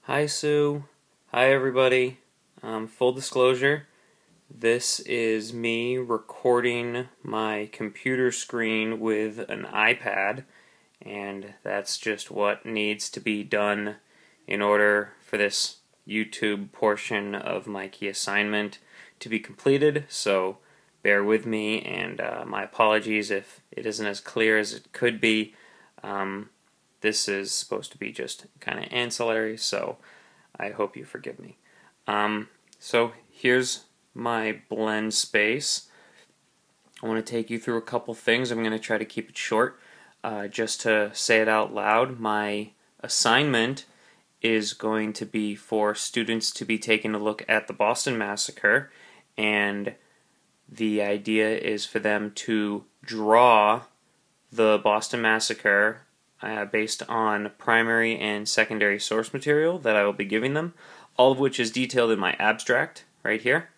Hi Sue. Hi everybody. Full disclosure, this is me recording my computer screen with an iPad, and that's just what needs to be done in order for this YouTube portion of my key assignment to be completed, so bear with me, and my apologies if it isn't as clear as it could be. This is supposed to be just kind of ancillary, so I hope you forgive me. So here's my blend space. I want to take you through a couple things. I'm going to try to keep it short. Just to say it out loud, my assignment is going to be for students to be taking a look at the Boston Massacre, and the idea is for them to draw the Boston Massacre based on primary and secondary source material that I will be giving them, all of which is detailed in my abstract right here.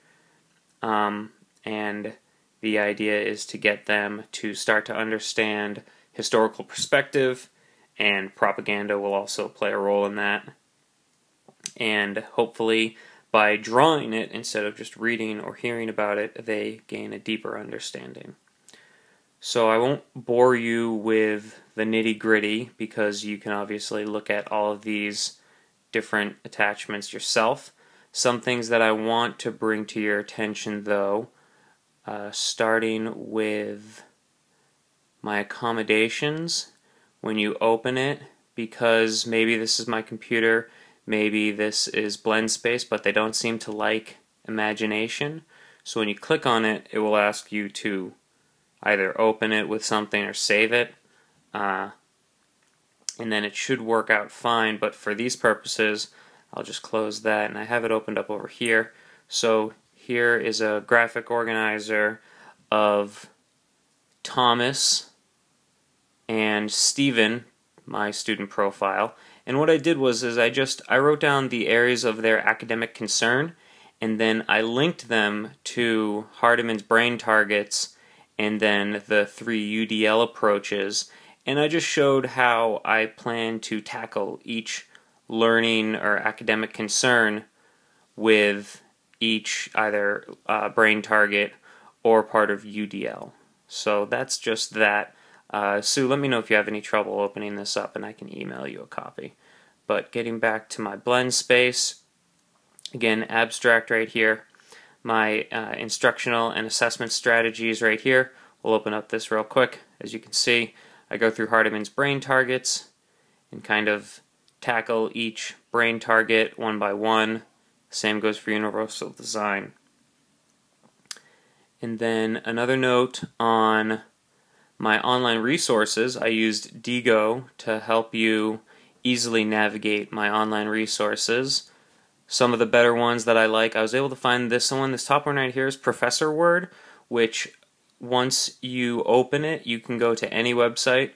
And the idea is to get them to start to understand historical perspective, and propaganda will also play a role in that. And hopefully, by drawing it instead of just reading or hearing about it, they gain a deeper understanding. So I won't bore you with the nitty-gritty because you can obviously look at all of these different attachments yourself. Some things that I want to bring to your attention, though, starting with my accommodations when you open it, because maybe this is my computer, maybe this is blend space, but they don't seem to like imagination. So when you click on it, it will ask you to either open it with something or save it, and then it should work out fine, but for these purposes I'll just close that, and I have it opened up over here. So here is a graphic organizer of Thomas and Stephen, my student profile, and what I did was I wrote down the areas of their academic concern, and then I linked them to Hardiman's brain targets and then the 3 UDL approaches, and I just showed how I plan to tackle each learning or academic concern with each either brain target or part of UDL. So that's just that. Sue, let me know if you have any trouble opening this up and I can email you a copy. But getting back to my blend space, again, abstract right here. My instructional and assessment strategies right here. We'll open up this real quick. As you can see, I go through Hardiman's brain targets and kind of tackle each brain target one by one. Same goes for universal design. And then another note on my online resources, I used Diigo to help you easily navigate my online resources. Some of the better ones that I like, I was able to find this one. This top one right here is Professor Word, which once you open it, you can go to any website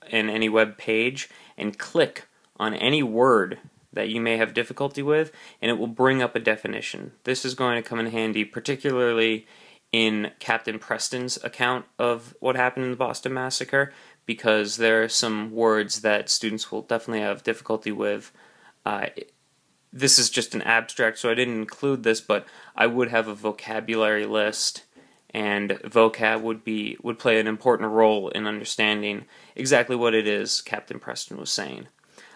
and any web page and click on any word that you may have difficulty with, and it will bring up a definition. This is going to come in handy, particularly in Captain Preston's account of what happened in the Boston Massacre, because there are some words that students will definitely have difficulty with. This is just an abstract, so I didn't include this, but I would have a vocabulary list, and vocab would play an important role in understanding exactly what it is Captain Preston was saying.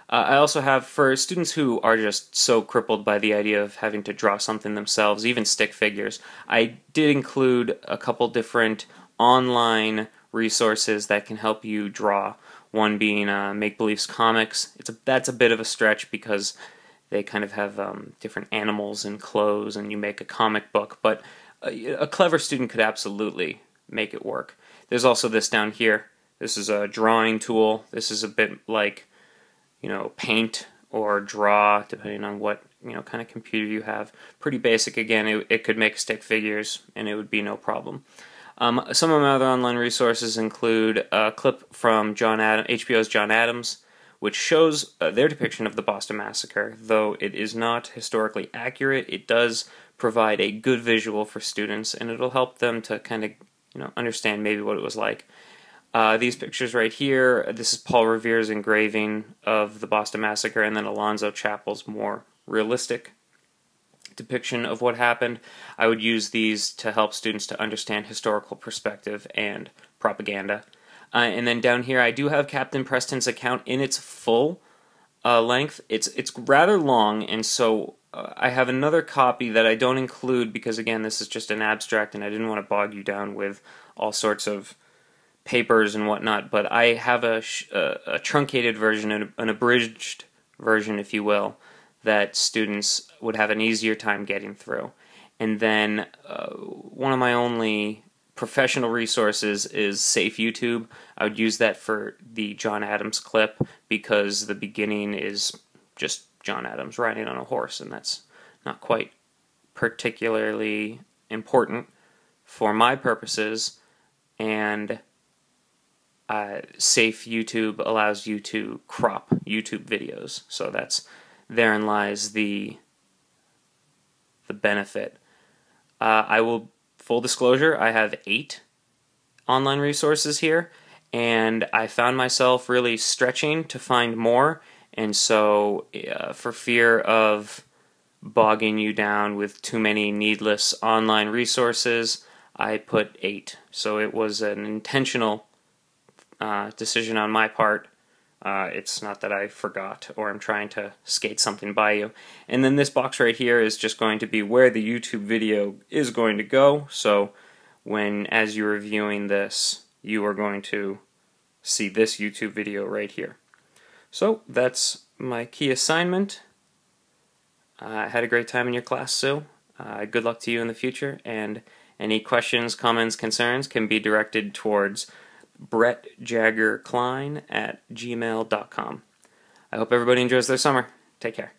I also have, for students who are just so crippled by the idea of having to draw something themselves, even stick figures, I did include a couple different online resources that can help you draw. One being Make Believe's Comics. That's a bit of a stretch because they kind of have different animals and clothes, and you make a comic book, but a clever student could absolutely make it work. There's also this down here. This is a drawing tool. This is a bit like, Paint or Draw, depending on what kind of computer you have. Pretty basic. Again, it could make stick figures, and it would be no problem. Some of my other online resources include a clip from HBO's John Adams, which shows their depiction of the Boston Massacre. Though it is not historically accurate, it does provide a good visual for students, and it'll help them to kind of understand maybe what it was like. These pictures right here, this is Paul Revere's engraving of the Boston Massacre, and then Alonzo Chappell's more realistic depiction of what happened. I would use these to help students to understand historical perspective and propaganda. And then down here I do have Captain Preston's account in its full length. It's rather long, and so I have another copy that I don't include because, again, this is just an abstract and I didn't want to bog you down with all sorts of papers and whatnot, but I have a truncated version, an abridged version, if you will, that students would have an easier time getting through. And then one of my only professional resources is Safe YouTube. I would use that for the John Adams clip because the beginning is just John Adams riding on a horse, and that's not quite particularly important for my purposes, and Safe YouTube allows you to crop YouTube videos, so therein lies the benefit. Full disclosure, I have 8 online resources here, and I found myself really stretching to find more, and so for fear of bogging you down with too many needless online resources, I put 8. So it was an intentional decision on my part. It's not that I forgot or I'm trying to skate something by you. And then this box right here is just going to be where the YouTube video is going to go, so as you're viewing this, you are going to see this YouTube video right here. So that's my key assignment. I had a great time in your class, Sue. Good luck to you in the future, and any questions, comments, concerns can be directed towards brettjaggerklein@gmail.com. I hope everybody enjoys their summer. Take care.